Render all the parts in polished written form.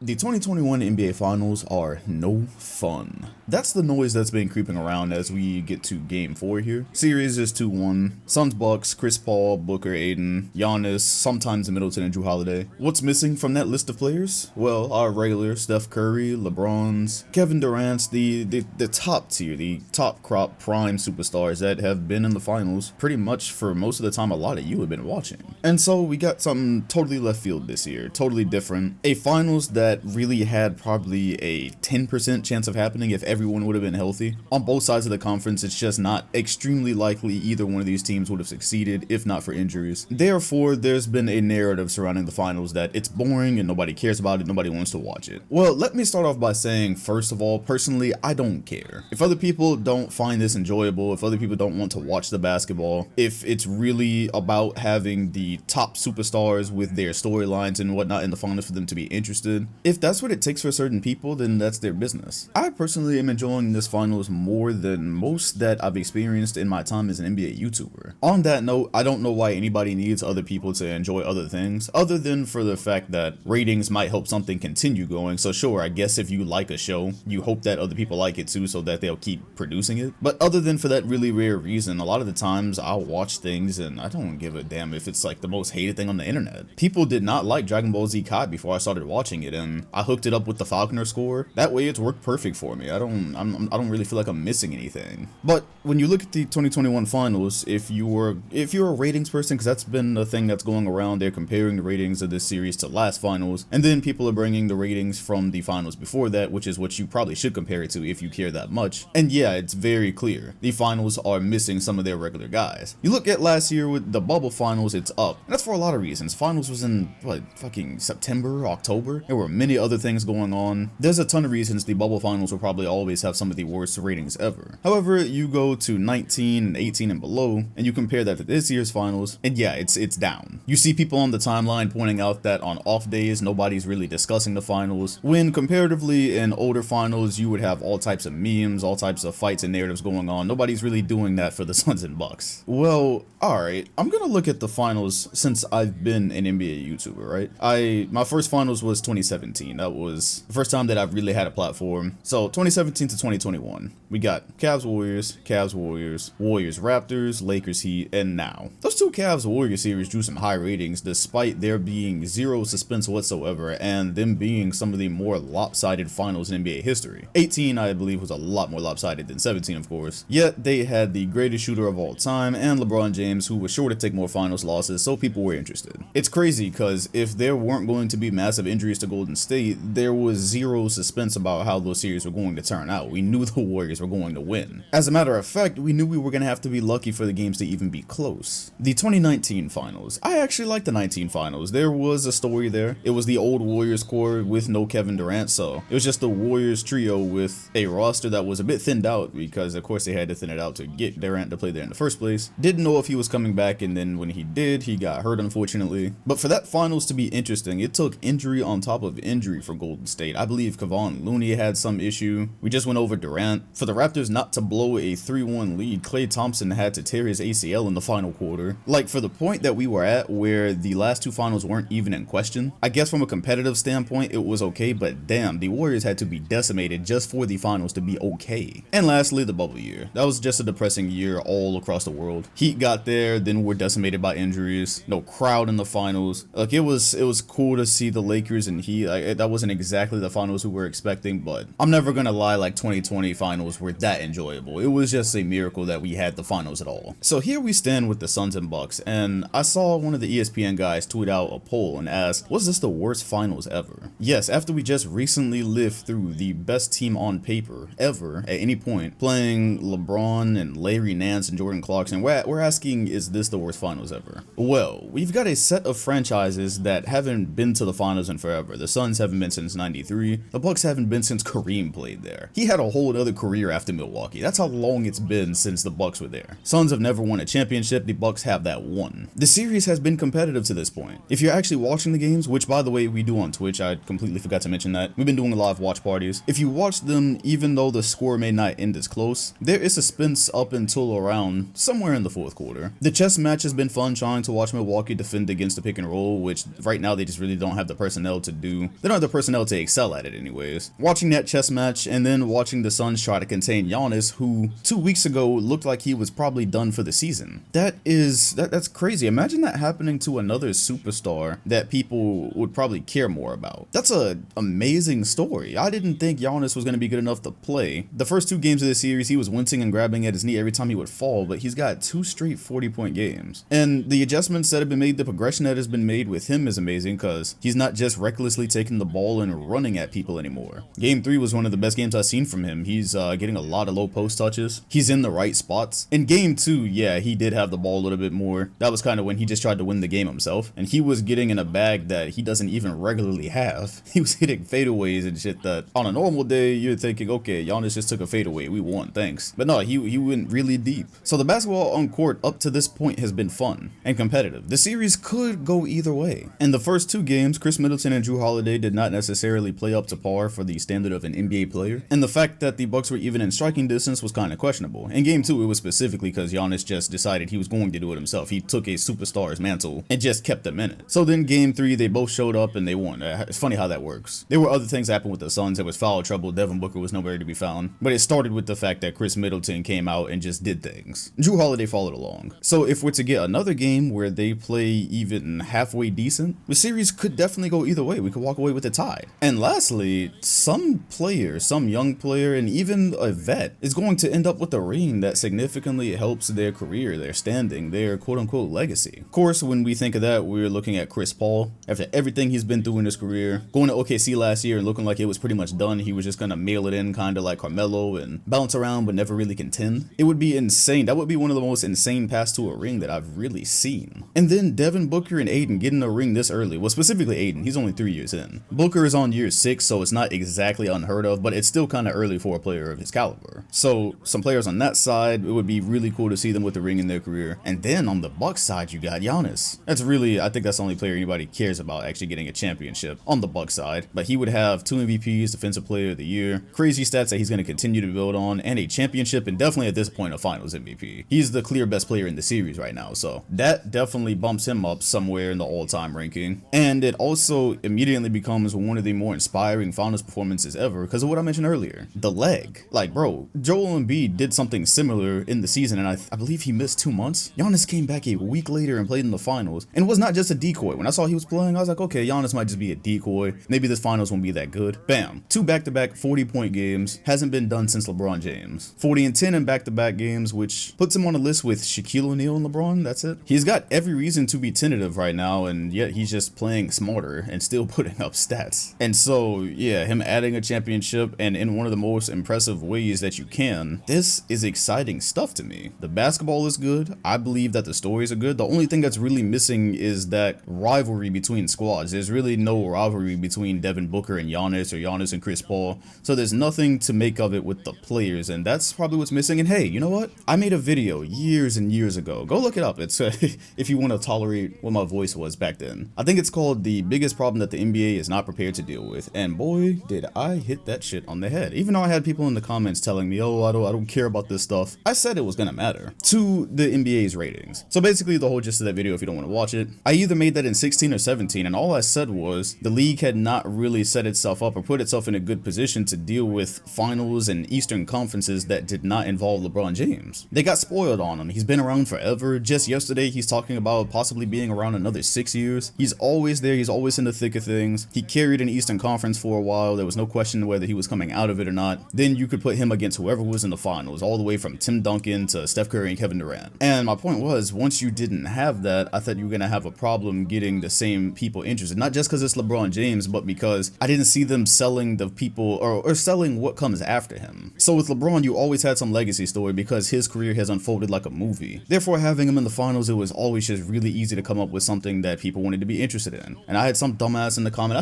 The 2021 NBA Finals are no fun. That's the noise that's been creeping around as we get to Game 4 here. Series is 2-1. Suns Bucks, Chris Paul, Booker, Aiden, Giannis, sometimes Middleton and Drew Holiday. What's missing from that list of players? Well, our regular Steph Curry, LeBron's, Kevin Durant's, the top tier, the top crop prime superstars that have been in the finals pretty much for most of the time a lot of you have been watching. And so we got something totally left field this year, totally different. A finals that really had probably a 10% chance of happening if everyone would have been healthy. On both sides of the conference, it's just not extremely likely either one of these teams would have succeeded if not for injuries. Therefore, there's been a narrative surrounding the finals that it's boring and nobody cares about it, nobody wants to watch it. Well, let me start off by saying, first of all, personally, I don't care. If other people don't find this enjoyable, if other people don't want to watch the basketball, if it's really about having the top superstars with their storylines and whatnot in the finals for them to be interested, if that's what it takes for certain people, then that's their business. I personally am enjoying this finals more than most that I've experienced in my time as an NBA YouTuber. On that note, I don't know why anybody needs other people to enjoy other things, other than for the fact that ratings might help something continue going. So sure, I guess if you like a show, you hope that other people like it too so that they'll keep producing it. But other than for that really rare reason, a lot of the times I'll watch things and I don't give a damn if it's like the most hated thing on the internet. People did not like Dragon Ball Z Kai before I started watching it, and I hooked it up with the Falconer score. That way it's worked perfect for me. I don't really feel like I'm missing anything. But when you look at the 2021 finals, if you're a ratings person, because that's been a thing that's going around, they're comparing the ratings of this series to last finals, and then people are bringing the ratings from the finals before that, which is what you probably should compare it to if you care that much. And yeah, it's very clear. The finals are missing some of their regular guys. You look at last year with the bubble finals, it's up. And that's for a lot of reasons. Finals was in, what, fucking September, October? There were many other things going on. There's a ton of reasons the bubble finals will probably always have some of the worst ratings ever. However, you go to 19 and 18 and below, and you compare that to this year's finals, and yeah, it's down. You see people on the timeline pointing out that on off days, nobody's really discussing the finals, when comparatively in older finals, you would have all types of memes, all types of fights and narratives going on. Nobody's really doing that for the Suns and Bucks. Well, alright, I'm gonna look at the finals since I've been an NBA YouTuber, right? My first finals was 2017. That was the first time that I've really had a platform. So 2017 to 2021, we got Cavs Warriors, Warriors Raptors, Lakers Heat, and now. Those two Cavs Warriors series drew some high ratings despite there being zero suspense whatsoever and them being some of the more lopsided finals in NBA history. 18, I believe, was a lot more lopsided than 17, of course. Yet they had the greatest shooter of all time and LeBron James, who was sure to take more finals losses, so people were interested. It's crazy because if there weren't going to be massive injuries to Golden State, there was zero suspense about how those series were going to turn out. We knew the Warriors were going to win. As a matter of fact, we knew we were going to have to be lucky for the games to even be close. The 2019 finals. I actually like the 19 finals. There was a story there. It was the old Warriors core with no Kevin Durant, so it was just the Warriors trio with a roster that was a bit thinned out because of course they had to thin it out to get Durant to play there in the first place. Didn't know if he was coming back, and then when he did, he got hurt unfortunately. But for that finals to be interesting, it took injury on top of injury for Golden State. I believe Kevon Looney had some issue. We just went over Durant. For the Raptors not to blow a 3-1 lead, Klay Thompson had to tear his ACL in the final quarter. Like, for the point that we were at where the last two finals weren't even in question, I guess from a competitive standpoint it was okay, but damn, the Warriors had to be decimated just for the finals to be okay. And lastly, the bubble year. That was just a depressing year all across the world. Heat got there, then were decimated by injuries. No crowd in the finals. Like, it was cool to see the Lakers and Heat. That wasn't exactly the finals we were expecting, but I'm never gonna lie, like 2020 finals were that enjoyable. It was just a miracle that we had the finals at all. So here we stand with the Suns and Bucks, and I saw one of the ESPN guys tweet out a poll and ask, was this the worst finals ever? Yes, after we just recently lived through the best team on paper ever at any point, playing LeBron and Larry Nance and Jordan Clarkson, we're asking, is this the worst finals ever? Well, we've got a set of franchises that haven't been to the finals in forever. The Suns haven't been since 93. The Bucks haven't been since Kareem played there. He had a whole other career after Milwaukee. That's how long it's been since the Bucks were there. Suns have never won a championship. The Bucks have that one. The series has been competitive to this point. If you're actually watching the games, which by the way we do on Twitch, I completely forgot to mention that. We've been doing a lot of watch parties. If you watch them, even though the score may not end as close, there is suspense up until around somewhere in the fourth quarter. sure. The chess match has been fun trying to watch Milwaukee defend against the pick and roll, which right now they just really don't have the personnel to do. They don't have the personnel to excel at it anyways. Watching that chess match and then watching the Suns try to contain Giannis, who 2 weeks ago looked like he was probably done for the season. That's crazy. Imagine that happening to another superstar that people would probably care more about. That's an amazing story. I didn't think Giannis was going to be good enough to play. The first 2 games of this series, he was wincing and grabbing at his knee every time he would fall, but he's got 2 straight 40-point games. And the adjustments that have been made, the progression that has been made with him is amazing because he's not just recklessly taking the ball and running at people anymore. Game 3 was one of the best games I've seen from him. He's getting a lot of low post touches. He's in the right spots. In game 2, yeah, he did have the ball a little bit more. That was kind of when he just tried to win the game himself. And he was getting in a bag that he doesn't even regularly have. He was hitting fadeaways and shit that on a normal day, you're thinking, okay, Giannis just took a fadeaway. We won, thanks. But no, he went really deep. So the basketball on court up to this point has been fun and competitive. The series could go either way. In the first 2 games, Chris Middleton and Drew Holiday did not necessarily play up to par for the standard of an NBA player. And the fact that the Bucks were even in striking distance was kind of questionable. In game 2, it was specifically because Giannis just decided he was going to do it himself. He took a superstar's mantle and just kept them in it. So then game 3, they both showed up and they won. It's funny how that works. There were other things that happened with the Suns. There was foul trouble. Devin Booker was nowhere to be found. But it started with the fact that Chris Middleton came out and just did things. Drew Holiday followed along. So if we're to get another game where they play even halfway decent, the series could definitely go either way. We could walk away with a tie. And lastly, some player, some young player, and even a vet is going to end up with a ring that significantly helps their career, their standing, their quote-unquote legacy. Of course, when we think of that, we're looking at Chris Paul. After everything he's been through in his career, going to OKC last year and looking like it was pretty much done, he was just going to mail it in kind of like Carmelo and bounce around but never really contend. It would be insane. That would be one of the most insane paths to a ring that I've really seen. And then Devin Booker and Aiden getting a ring this early. Well, specifically Aiden. He's only 3 years in. Booker is on year 6, so it's not exactly unheard of, but it's still kind of early for a player of his caliber. So some players on that side, it would be really cool to see them with a ring in their career. And then on the Bucks side, you got Giannis. That's really, I think that's the only player anybody cares about actually getting a championship on the Bucks side. But he would have 2 MVPs, Defensive Player of the Year, crazy stats that he's going to continue to build on, and a championship, and definitely at this point a Finals MVP. He's the clear best player in the series right now, so that definitely bumps him up somewhere in the all-time ranking. And it also immediately becomes one of the more inspiring Finals performances ever because of what I mentioned earlier, the leg. Like, bro, Joel Embiid did something similar in the season, and I believe he missed 2 months. Giannis came back a week later and played in the Finals, and it was not just a decoy. When I saw he was playing, I was like, okay, Giannis might just be a decoy. Maybe this Finals won't be that good. Bam, 2 back-to-back 40-point games. Hasn't been done since LeBron James. 40 and 10 in back-to-back games, which puts him on a list with Shaquille O'Neal and LeBron. That's it. He's got every reason to be tentative right now, and yet he's just playing smarter and still putting up stats. And so, yeah, him adding a championship and in one of the most impressive ways that you can, this is exciting stuff to me. The basketball is good. I believe that the stories are good. The only thing that's really missing is that rivalry between squads. There's really no rivalry between Devin Booker and Giannis or Giannis and Chris Paul. So there's nothing to make of it with the players, and that's probably what's missing. And hey, you know what? I made a video years and years ago. Go look it up. It's if you want to tolerate what my voice was back then. I think it's called The Biggest Problem That the NBA is Not Prepared to Deal With. And boy, did I hit that shit on the head. Even though I had people in the comments telling me, oh, I don't care about this stuff. I said it was gonna matter to the NBA's ratings. So basically the whole gist of that video, if you don't want to watch it, I either made that in 16 or 17, and all I said was the league had not really set itself up or put itself in a good position to deal with finals and Eastern conferences that did not involve LeBron James. They got spoiled on him. He's been around forever. Just yesterday, he's talking about possibly being around another 6 years. He's always there. He's always in the thick of things. He carried an Eastern Conference for a while. There was no question whether he was coming out of it or not. Then you could put him against whoever was in the finals, all the way from Tim Duncan to Steph Curry and Kevin Durant. And my point was, once you didn't have that, I thought you were going to have a problem getting the same people interested. Not just because it's LeBron James, but because I didn't see them selling the people or selling what comes after him. So with LeBron, you always had some legacy story because his career has unfolded like a movie. Therefore, having him in the finals, it was always just really easy to come up with something that people wanted to be interested in. And I had some dumbass in the comment. I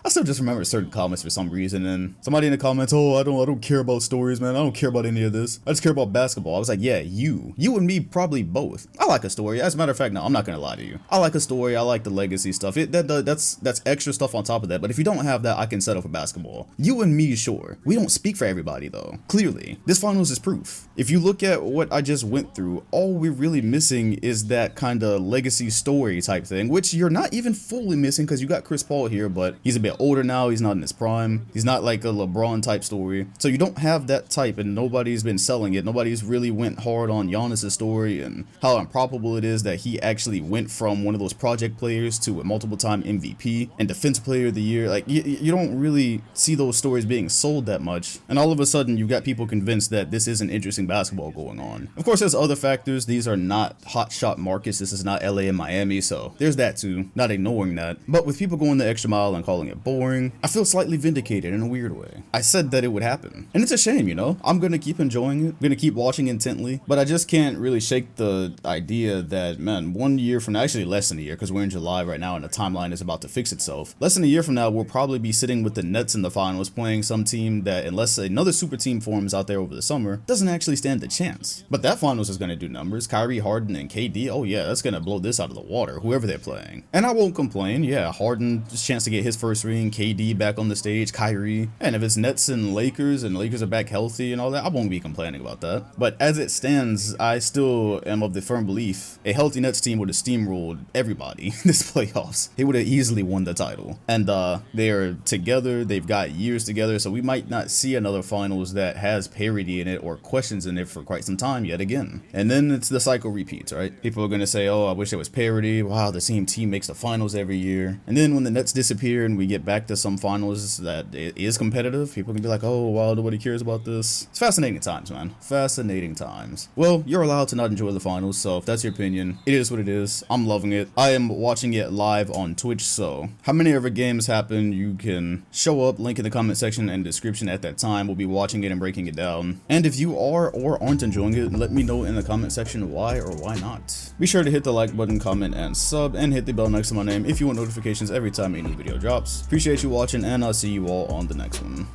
still just remember certain comments for some reason. And somebody in the comments, oh, I don't care about stories, man. I don't care about any of this. I just care about basketball. I was like, yeah, you and me probably both. I like a story. As a matter of fact, no, I'm not gonna lie to you. I like a story. I like the legacy stuff. That's extra stuff on top of that. But if you don't have that, I can settle for basketball. You and me, sure. We don't speak for everybody though. Clearly, this finals is proof. If you look at what I just went through, all what we're really missing is that kind of legacy story type thing, which you're not even fully missing because you got Chris Paul here, but he's a bit older now. He's not in his prime. He's not like a LeBron type story. So you don't have that type, and nobody's been selling it. Nobody's really went hard on Giannis's story and how improbable it is that he actually went from one of those project players to a multiple time MVP and defense player of the year. Like you don't really see those stories being sold that much. And all of a sudden you got people convinced that this isn't interesting basketball going on. Of course, there's other factors. These are not hot shot markets. This is not LA and Miami. So there's that too, not ignoring that. But with people going the extra mile and calling it boring, I feel slightly vindicated in a weird way. I said that it would happen. And it's a shame, you know? I'm gonna keep enjoying it. I'm gonna keep watching intently. But I just can't really shake the idea that, man, 1 year from now, actually less than a year, because we're in July right now and the timeline is about to fix itself. Less than a year from now, we'll probably be sitting with the Nets in the finals playing some team that, unless another super team forms out there over the summer, doesn't actually stand a chance. But that finals is gonna do numbers. Kyrie, Harden, and KD, oh yeah, that's gonna blow this out of the water, whoever they're playing. And I won't complain. Yeah, Harden's chance to get his first ring, KD back on the stage, Kyrie. And if it's Nets and Lakers are back healthy and all that, I won't be complaining about that. But as it stands, I still am of the firm belief a healthy Nets team would have steamrolled everybody this playoffs. They would have easily won the title. And they're together, they've got years together, so we might not see another finals that has parity in it or questions in it for quite some time yet again. And then it's the cycle repeats, right? People are gonna say, oh, I wish there was parity. Wow, the same team makes the finals every year. And then when the Nets disappear and we get back to some finals that is competitive, people can be like, oh, wow, nobody cares about this. It's fascinating times, man. Fascinating times. Well, you're allowed to not enjoy the finals, so if that's your opinion, it is what it is. I'm loving it. I am watching it live on Twitch, so how many other games happen, you can show up, link in the comment section and description at that time. We'll be watching it and breaking it down. And if you are or aren't enjoying it, let me know in the comment section why or why not. Be sure to hit the like button, comment, and sub, and hit the bell next to my name if you want notifications every time a new video drops. Appreciate you watching, and I'll see you all on the next one.